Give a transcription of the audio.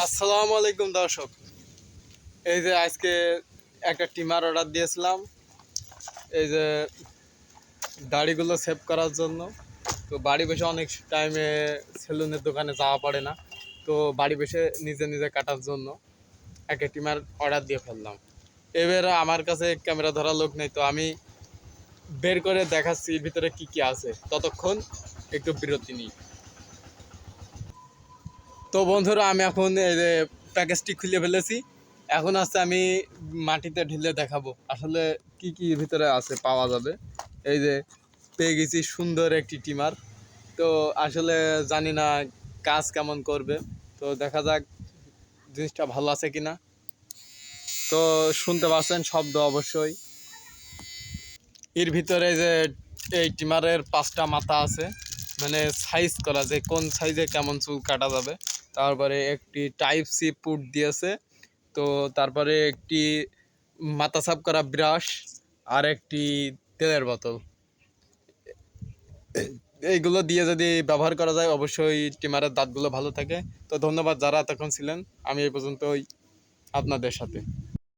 আসসালামু আলাইকুম দর্শক। এই যে আজকে একটা টিমার অর্ডার দিয়েছিলাম, এই যে দাড়িগুলো সেভ করার জন্য। তো বাড়ি বসে অনেক টাইমে সেলুনের দোকানে যাওয়া পড়ে না, তো বাড়ি বসে নিজে নিজে কাটার জন্য একটা টিমার অর্ডার দিয়ে ফেললাম। এবার আমার কাছে ক্যামেরা ধরার লোক নেই, তো আমি বের করে দেখাচ্ছি ভিতরে কি কি আছে। ততক্ষণ একটু বিরতি নিই। তো বন্ধুরা, আমি এখন এই যে প্যাকেজটি খুলে ফেলেছি। এখন আছে আমি মাটিতে ঢেলে দেখাবো আসলে কি কি ভিতরে আছে পাওয়া যাবে। এই যে পেয়ে গেছি সুন্দর একটি টিমার। তো আসলে জানি না কাজ কেমন করবে, তো দেখা যাক জিনিসটা ভালো আছে কিনা। তো শুনতে পাচ্ছেন শব্দ অবশ্যই। এর ভিতরে যে এই টিমারের 5টা মাথা আছে, মানে সাইজ করা, যে কোন সাইজে কেমন চুল কাটা যাবে। তারপরে একটি টাইপ সি পুট দিয়েছে। তো তারপরে একটি মাথা সাফ করা ব্রাশ আর একটি তেলের বোতল। এইগুলো দিয়ে যদি ব্যবহার করা যায় অবশ্যই টিমারের দাঁতগুলো ভালো থাকে। তো ধন্যবাদ যারা এতক্ষণ ছিলেন, আমি এই পর্যন্তই আপনাদের সাথে।